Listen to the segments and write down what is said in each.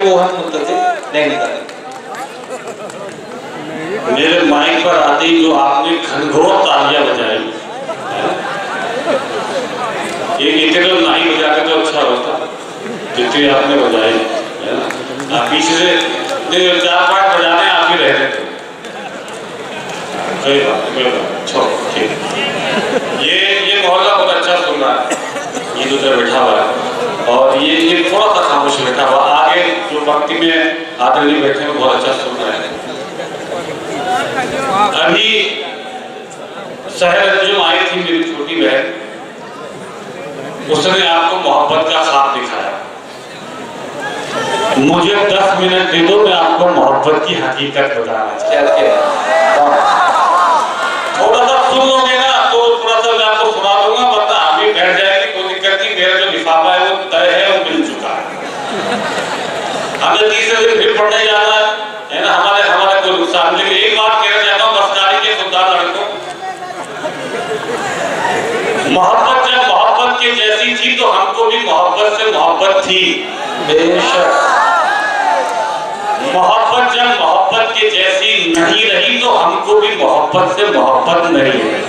वो हम मुद्दे नहीं निकाले। मेरे माइक पर आते ही जो आपने घनघोर तालियां बजाई, एक इतने नहीं बजा के तो अच्छा होता जितनी आपने बजाई है ना। आप पीछे से 4-5 बजाने आप ही रह रहे थे। कोई बात छोड़ो, ठीक। ये मोहल्ला बहुत अच्छा सुन रहा है, ये दूसरा बैठा हुआ है और ये थोड़ा सा खामोश बैठा हुआ। आगे जो पंक्ति में आदरणीय बैठे हैं बहुत अच्छा सुन रहे हैं। अभी शहर जो आई थी मेरी छोटी बहन, उसने आपको मोहब्बत का ख्वाब दिखाया। मुझे 10 मिनट दे दो, मैं आपको मोहब्बत की हकीकत बताना चाहती हूँ। थोड़ा सा सुन लोगे ना तो थोड़ा सा मैं आपको सुना दूंगा, वरना आप भी बैठ जाएगी, कोई दिक्कत नहीं। मेरा जो लिफाफा है वो तय है, वो मिल चुका है। हमें 30 दिन फिर पढ़ने जाना है ना, हमारे कोई नुकसान। लेकिन एक बात कहना चाहता हूँ बसकारी के खुदा लड़कों, मोहब्बत जब मोहब्बत के जैसी थी तो हमको भी मोहब्बत से मोहब्बत थी। बेशक मोहब्बत जब मोहब्बत के जैसी नहीं रही तो हमको भी मोहब्बत से मोहब्बत नहीं है।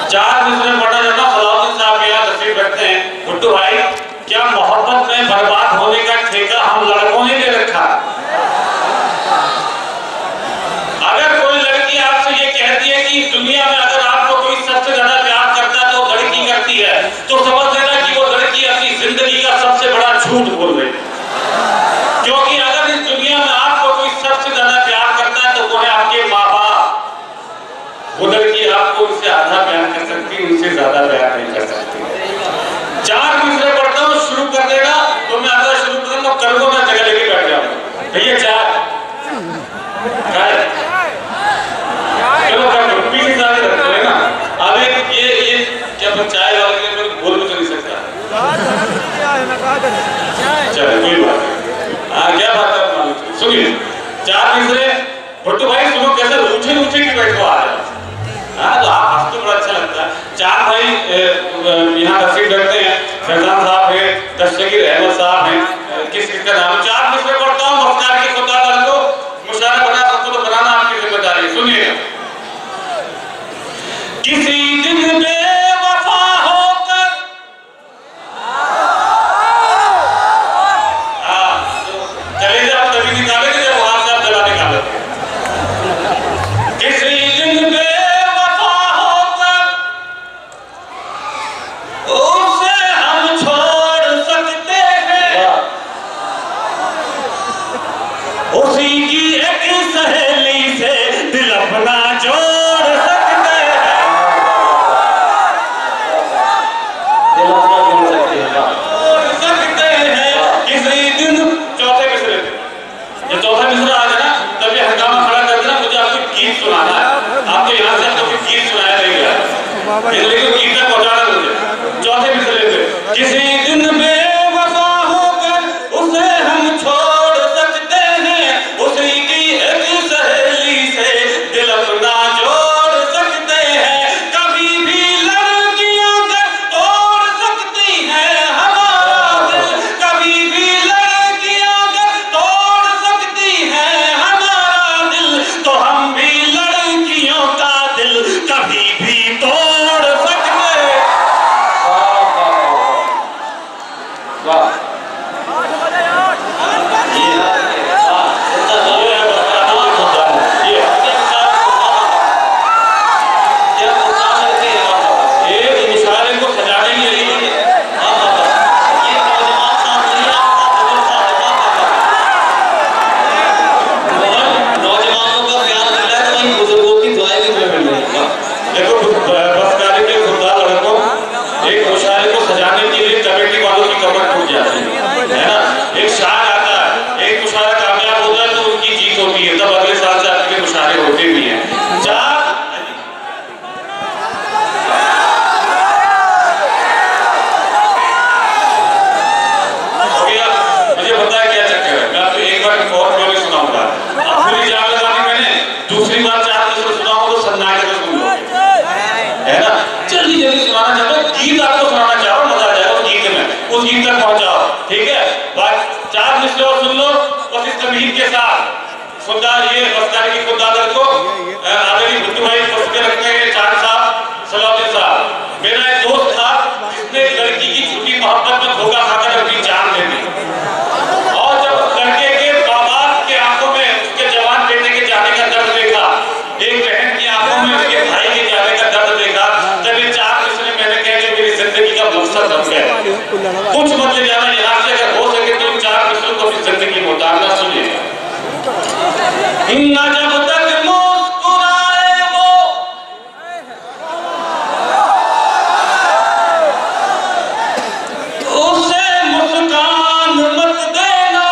4 मिसरे पढ़ा जाता। सलाउद्दीन साहब यहाँ तशरीफ रखते हैं। भुट्टो भाई, क्या मोहब्बत में बर्बाद होने का ठेका हम लड़कों ने ले रखा? अगर कोई लड़की आपसे ये कहती है कि दुनिया में अगर आपको कोई सबसे ज्यादा प्यार करता है तो लड़की करती है, तो समझ लेना कि वो लड़की अपनी जिंदगी का सबसे बड़ा झूठ बोल रही है। क्योंकि अगर इस दुनिया में आपको कोई सबसे ज्यादा प्यार करता है तो वो है आपके माँ बाप। वो लड़की आपको उनसे आधा प्यार कर सकती, उनसे ज्यादा प्यार नहीं कर सकती। 4 मिसरे पढ़ता हूँ, शुरू कर देगा तो मैं आधा शुरू कर दूंगा, कल को मैं जगह लेके बैठ जाऊंगा। भैया 4 चलो पीछे सारे रखते हैं ना। अब ये क्या चाय वाले के मैं बोल भी तो नहीं सकता। चलो कोई बात नहीं। क्या बात है सुनिए। 4 मिसरे भुट्टो भाई सुनो, कैसे रूठे के बैठो आ रहे। तो आप हंसते बड़ा अच्छा लगता है। 4 भाई यहाँ तशरीफ रखते हैं। फैजान साहब है, दस्तगीर अहमद साहब हैं। किसका नाम? 4 मिसरे पढ़ता हूँ बसकार के खुदा को मुशारा बना सबको तो बनाना आपकी जिम्मेदारी है। सुनिएगा। किसी दिन बेवफा होकर चले जाओ, तभी निकालेंगे जब वहां से आप जला निकालेंगे। किसी दिन बेवफा होकर उसे हम छोड़ सकते हैं, उसी की एक सहेली से दिल अपना जोड़ सकते हैं। किसी दिन चौथे मिसरे, ये चौथा मिसरा आ जाए ना तब ये हंगामा खड़ा कर देना, मुझे आपको गीत सुनाना है। आपको यहाँ से आपको गीत सुनाया नहीं गया, इसलिए गीत तक पहुँचाना मुझे। चौथे मिसरे पे किसी दिन बेवफा होकर उसे हम छोड़ सकते हैं, उसी की एक सहेली से दिल अपना जोड़ सकते हैं। कभी भी लड़कियां अगर तोड़ सकती हैं हमारा दिल, कभी भी लड़कियां अगर तोड़ सकती हैं हमारा दिल, तो हम भी लड़कियों का दिल कभी भी तोड़ सकते हैं। खुदा ये बस्तानी की खुदा को आदरणीय भुट्टू भाई फंस के रखते हैं चार साहब सलाउद्दीन साहब। मेरा एक दोस्त था जिसने लड़की की झूठी मोहब्बत में धोखा खाकर अपनी जान ले ली, और जब उस लड़के के बाप के आंखों में उसके जवान बेटे के जाने का दर्द देखा, एक बहन की आंखों में उसके भाई के जाने का दर्द देखा, तब ये चार मिसरे मैंने कहे जो मेरी जिंदगी का मकसद बन गया। कुछ मतलब जाना यहाँ से अगर हो सके तो इन चार मिसरों को अपनी जिंदगी में उतारना। सुनिए। जब तक मुस्कुराए वो उसे मुस्कान मत देना,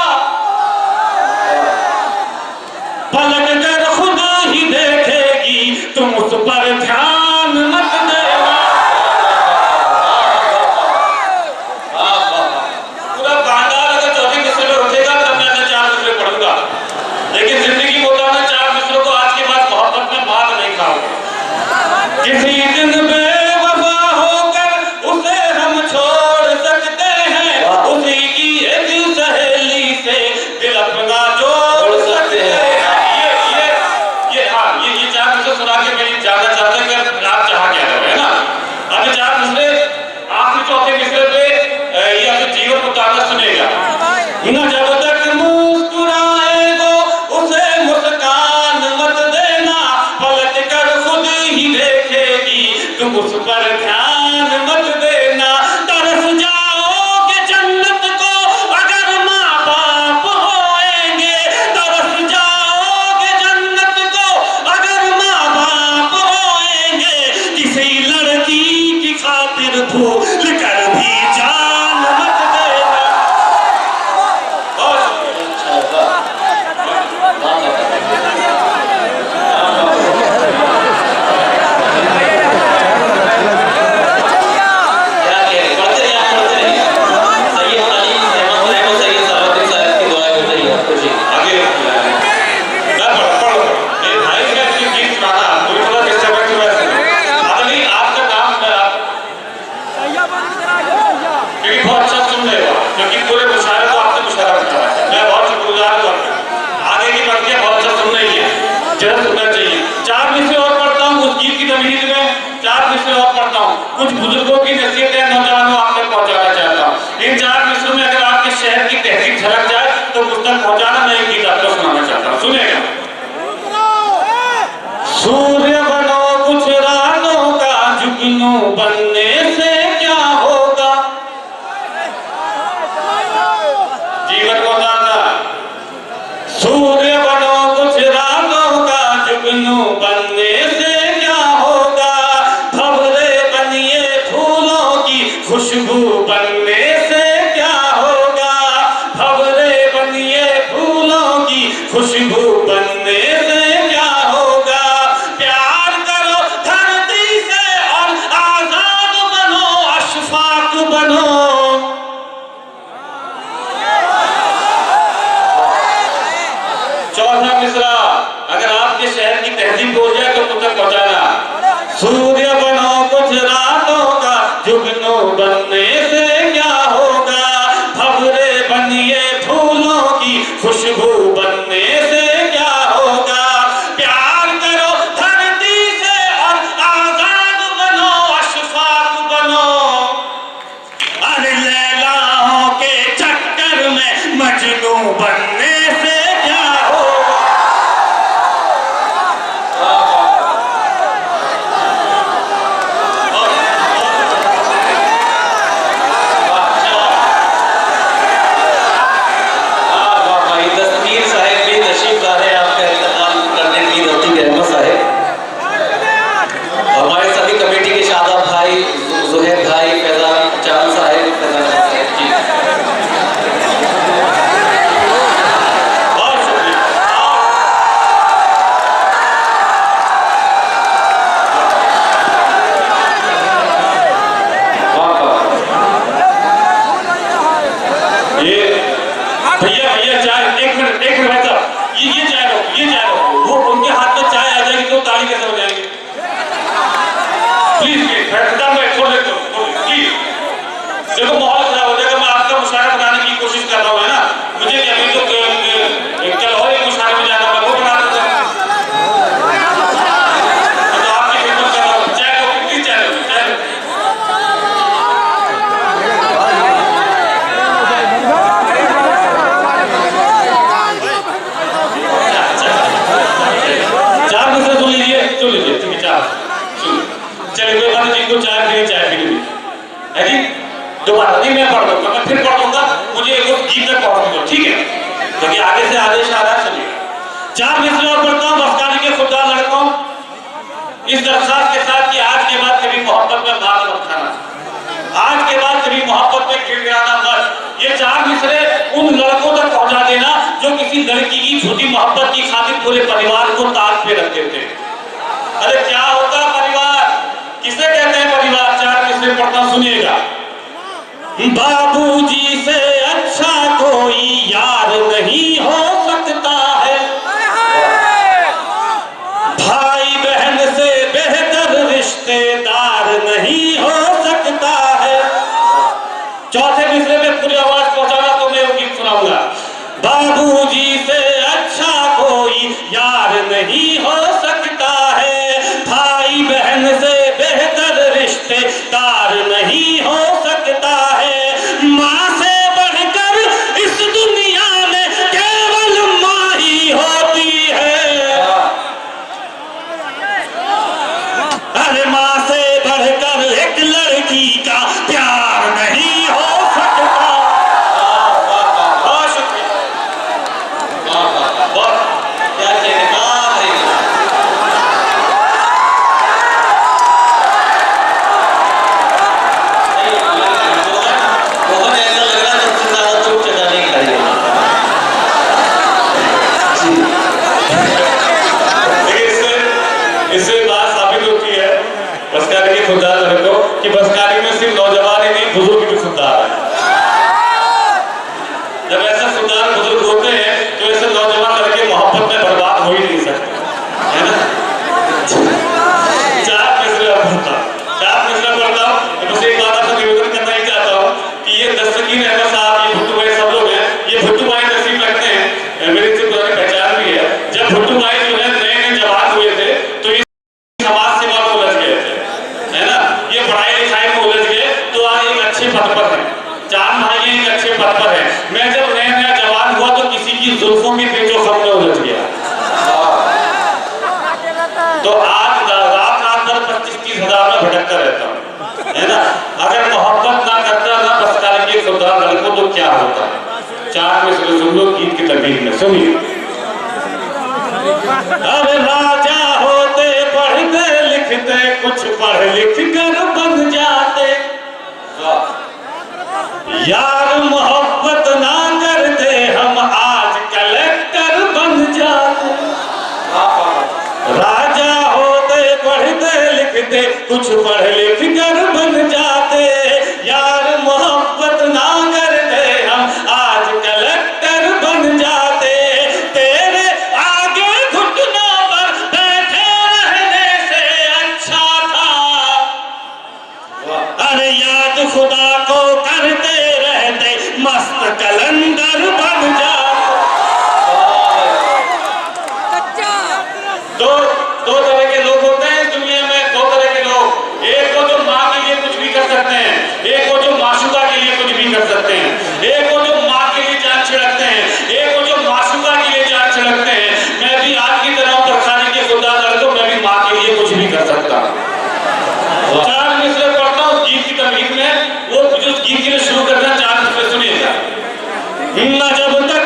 पलट कर खुद ही देखेगी तुम उस पर ध्यान मत देना। पूरा बांधार अगर चौथी मिसरे में उठेगा तब मैं चार मिसरे पढ़ूंगा, लेकिन जिंदगी को उतारना चार मिसरों को आज के बाद मोहब्बत में बात नहीं खाओगे। किसी दिन बेवफा होकर उसे हम छोड़ सकते हैं, उसी की एक सहेली से दिल अपना जोड़ सकते हैं। ये चार मिसरे सुना के मैं जानना चाहता हूं कि आप चाह क्या रहे हैं ना। अब चार मिसरे आखिरी चौथे मिसरे पे ये अपने जीवन को उतारना सुनेगा। न जब तक मुस्कुराए वो उसे मुस्कान मत देना, पलट कर खुद ही देखेगी तुम उस पर ध्यान मत देना। तरस जाओगे जन्नत को अगर माँ बाप होएंगे, तरस जाओगे जन्नत को अगर माँ बाप होएंगे। किसी लड़की की खातिर भूल कर भी जान मत देना। कुछ बुजुर्गों की नसीहतें नौजवानों आप तक पहुंचाना चाहता हूँ। इन चार मिसरों में अगर आपके शहर की तहजीब झलक जाए तो मुझ तक पहुंचाना, मैं एक गीत आपको सुनाना चाहता हूँ। सुनिएगा। सूर्य बनो कुछ रातों का, जुगनू बनने से क्या होगा। जीवन को उतारना। सूर्य बनो कुछ रातों का, जुगनू बनने से क्या होगा। खुशबू बनने से क्या होगा, भंवरे बनिए फूलों की खुशबू बनने से क्या होगा। प्यार करो धरती से और आजाद बनो, अशफाक बनो। चौथा मिसरा अगर आपके शहर की तहजीब हो जाए तो मुझ तक पहुंचाना। सूर्य बनो कुछ रातों का, जुगनू बनने से क्या होगा। भंवरे बनिए फूलों की खुशबू बनने से क्या होगा। प्यार करो धरती से और आजाद बनो, अशफाक बनो। अरे लैलाओं के चक्कर में मजनू बनने से क्या होगा। देखो माहौल खराब हो जाएगा। मैं आपका मुशायरा बनाने की कोशिश कर रहा हूँ, है ना। मुझे अभी तो कल और एक मुशायरे में जाना किसी को चाय पीनी है जी। दोबारा नहीं मैं पढ़ दूंगा, मैं फिर पढ़ दूंगा, मुझे उस गीत तक पहुंच दो, ठीक है? क्योंकि आगे से आदेश आ रहा है। चलिए 4 मिसरे और पढ़ता हूँ बसकानी के खुदा लड़कों, इस दरख्वास्त के साथ कि आज के बाद कभी मोहब्बत में मार मत खाना, आज के बाद कभी मोहब्बत में गिड़गिड़ाना मत। ये 4 मिसरे उन लड़कों तक पहुंचा देना जो किसी लड़की की छोटी मोहब्बत की खातिर पूरे परिवार को ताक पे रख देते हैं। अरे क्या होता है परिवार, किसे कहते हैं परिवार? 4 मिसरे पढ़ता हूं, सुनिएगा। बाबूजी से अच्छा कोई यार नहीं हो सकता है, भाई बहन से बेहतर रिश्तेदार नहीं हो सकता है। चौथे मिसरे में पूरी आवाज पहुंचाना तो मैं वो गीत सुनाऊंगा। बाबूजी से अच्छा कोई यार नहीं हो सकता है, भाई बहन से बेहतर रिश्तेदार नहीं हो सकता है, माँ से बढ़कर इस दुनिया में केवल माँ ही होती है। अरे माँ से बढ़कर एक लड़की का प्यार नहीं हो सकता। बहुत शुक्रिया, क्या कहना है? बहुत ऐसा लग रहा है सबसे ज्यादा चोट चटाने की खड़ी है। इससे बात साबित होती है बसकानी के खुदा लड़कों कि बसकानी में सिर्फ नौजवान ही नहीं, बुजुर्ग भी खुददार है। जब ऐसा खुददार बुजुर्ग होते हैं तो ऐसे नौजवान लड़के मोहब्बत में बर्बाद हो ही नहीं सकते, है ना? 4 मिसरे पढ़ता हूं। बस एक बात आपसे निवेदन करना ही चाहता हूँ कि ये दस्तगीर अहमद साहब, ये भुट्टू भाई सब लोग हैं, ये भुट्टू भाई नसीब रखते हैं, मेरी इनसे पुरानी पहचान भी है। जब भुट्टू भाई जो है नए जवान हुए थे तो ये समाज सेवा में उलझ गए थे, है ना? ये पढ़ाई लिखाई में उलझ गए तो आज एक अच्छे पद पर है, 4 भाई एक अच्छे पद पर है। मैं जब नया जवान हुआ तो किसी की जुल्फों की पेचोखम में उलझ गया। तो आज रात भर 25-30 हजार में भटकता रहता हूँ, है ना? अगर मोहब्बत ना करता ना बसकानी के खुदा लड़कों तो क्या होता है? 4 मिसरे सुन लो गीत की तकलीफ में, सुनिए। अब राजा होते पढ़ते लिखते, कुछ पढ़ लिख कर बन जाते, यार मोहब्बत ना करते हम आज कलेक्टर बन जाते। राजा होते पढ़ते लिखते, कुछ पढ़ लिख कर बन जाते, यार मोहब्बत ना करते हम आज कलेक्टर बन जाते। तेरे आगे घुटनों पर बैठे रहने से अच्छा था, अरे याद खुदा को करते रहते मस्त कलंदर बन जाते। दो तरह के लोग होते हैं दुनिया में, 2 तरह के लोग। एक वो जो माँ के लिए कुछ भी कर सकते हैं, एक वो जो माशूका के लिए कुछ भी कर सकते हैं, एक वो जो माँ के लिए जान छिड़कते हैं, एक वो जो माशूका के लिए जान छिड़कते हैं। मैं भी आज की तरह बसकानी के खुदा लड़कों, मैं भी माँ के लिए कुछ भी कर सकता हूँ। 4 मिसरे पढ़ता हूँ गीत की तकलीफ में, वो जो गीत के लिए शुरू करना 4 मिसरे सुनिएगा। न जब तक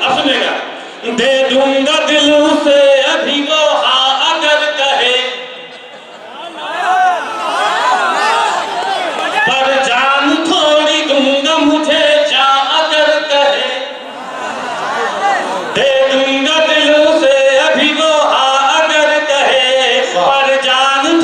अब सुनेगा, दे दूंगा दिल से अभी वो हाँ अगर कहे, पर जान थोड़ी दूंगा मुझे जा अगर कहे। दे दूंगा दिल से अभी वो हाँ अगर कहे, पर जान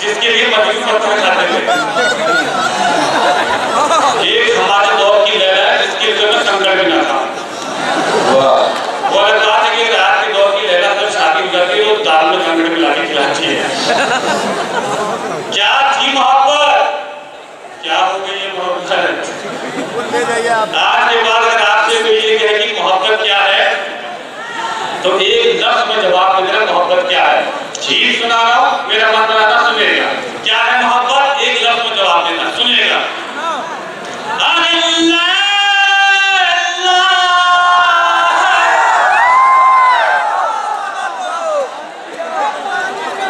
जिसके लिए मजनू पत्थर खाते थे। एक हमारे दौर की लहर है जिसके लिए मैं कंकड़ भी ना खाऊं। वो अगर कहा था कि रात के दौर की लहर जब शादी हो जाती है वो दाल में कंकड़ मिला के खिलाती है। क्या थी मोहब्बत, क्या हो गई है मोहब्बत। आज के बाद अगर आपसे कोई ये कहे कि मोहब्बत क्या है तो एक लफ्ज में जवाब दे देना मोहब्बत क्या है। ठीक सुना रहा हूं, मेरा मन बनाना सुनेगा। क्या है मोहब्बत, एक लफ्ज में जवाब देना, सुनिएगा।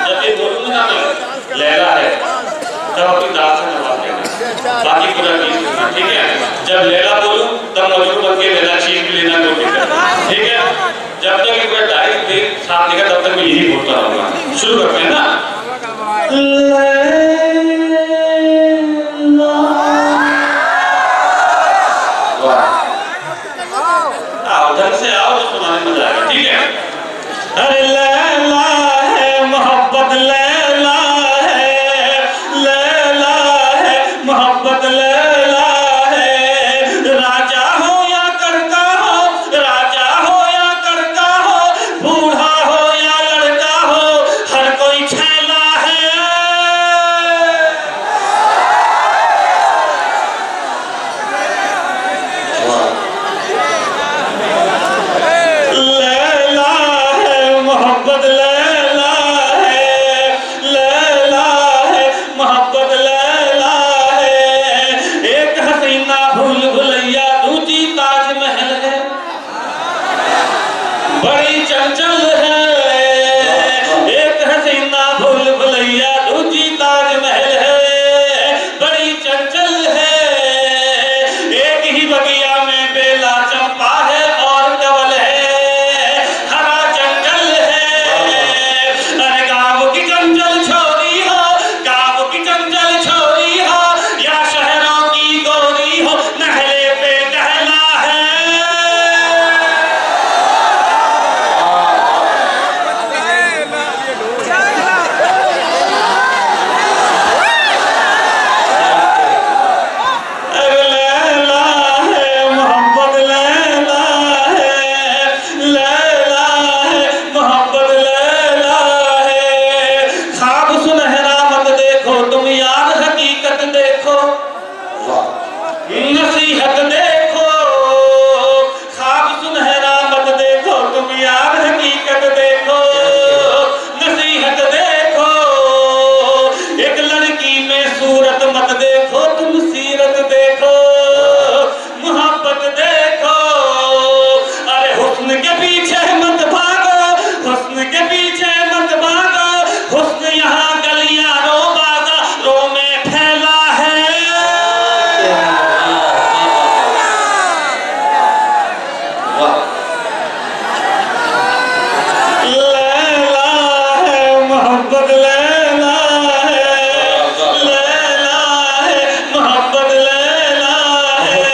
जब ये बोलूंगा ना लैला है तब अपनी दाल से जवाब देना, बाकी पूरा नहीं सुनना, ठीक है। जब लैला बोलूं तब मजबूर बन के लैला चीज भी लेना, ठीक है। जब तक एक बार डायरी साथ देगा तब तक मैं यही बोलता रहूंगा। शुरू करते हैं ना। आओ ढंग से आओ तो सुनाने में मजा आएगा, ठीक है। अरे लैला है मोहब्बत, लैला है, लैला है मोहब्बत, लैला है। राजा हो या करका हो, राजा हो या करका हो, बूढ़ा हो या लड़का हो, हर कोई छैला है। लैला है मोहब्बत, लैला है, लैला है मोहब्बत, लैला है। एक हसीना भूल भुलैया दूजी ताजमहल है, बड़ी चंचल है। एक हसीना भूल भुलैया दूजी ताजमहल है, बड़ी चंचल है। एक ही बगिया में बेला चंपा है और कवल है, हरा जंगल है। अरे गाँव की चंचल छोरी हो, गाँव की चंचल छोरी हो, या शहरों की गोरी हो, नहले पे टहला है। अरे लैला है मोहब्बत, लैला है, लैला है मोहब्बत, लैला है। ख्वाब सुनहरा मत देखो तुम यार, हकीकत देखो, नसीहत देखो। ख्वाब सुनहरा मत देखो तुम यार, हकीकत देखो, नसीहत देखो। एक लड़की में सूरत मत देखो तुम सीरत देखो, मोहब्बत देखो। अरे हुस्न के पीछे मत भागो, हुस्न के पीछे मत भागो, हुस्न यहाँ गलियां रो बाजारों में फैला है। लैला है मोहब्बत, लैला है, लैला है मोहब्बत, लैला है।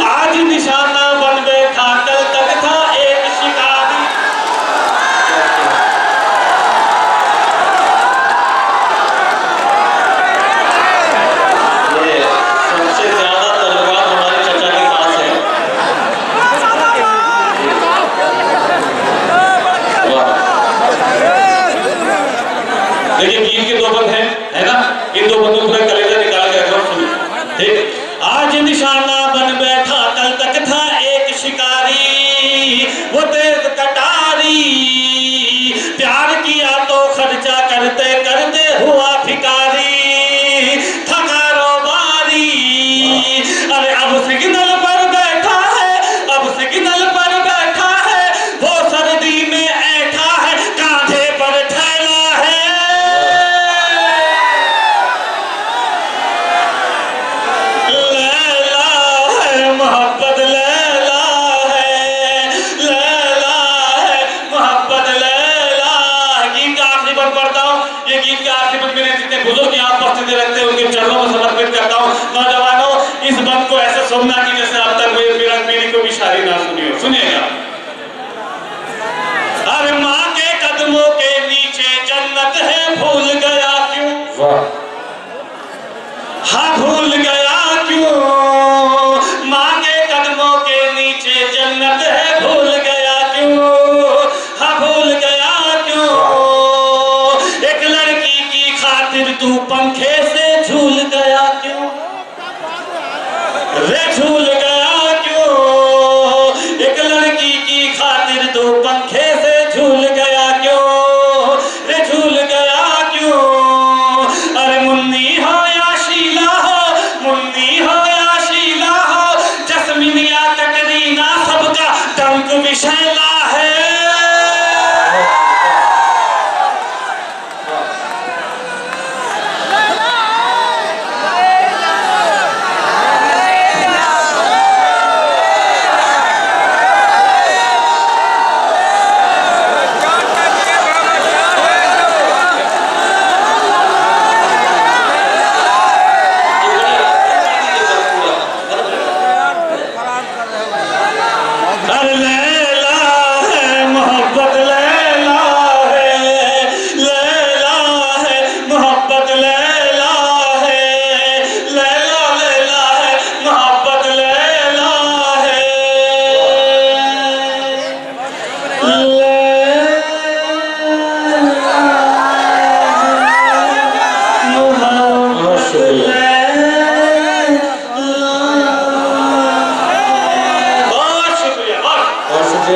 आज निशाना बन बैठा कल तक था एक शिकारी। ये सबसे ज्यादा तलवार हमारे चचा के पास है। देखिए गीत के दो बंद हैं, है ना। इन दो बंदों का कलेजा निकाल के रखो, सुनिए, ठीक। आज निशाना बन बैठा कल तक था एक शिकारी, वो तेज कटारी। प्यार किया तो खर्चा करते करते हुआ भिखारी, था कारोबारी। अरे अब सिग्नल पर बैठा है, अब सिग्नल पर बैठा है, वो सर्दी में ऐठा है, कांधे पर थैला है। लैला है मोहब्बत, लैला है, लैला है मोहब्बत, लैला। गीत का आखिरी बंद पढ़ता हूँ। ये गीत का आखिरी बंद मेरे जितने बुजुर्ग यहाँ उपस्थित रहते हैं उनके चरणों में समर्पित करता हूँ। नौजवानों, इस बंद को ऐसे सुनना कि जैसे अब तक मेरा पीढ़ी को भी शायरी ना सुनी हो। सुनिएगा। अरे माँ के कदमों के नीचे जन्नत है, भूल गया क्यों। हाथ खोल के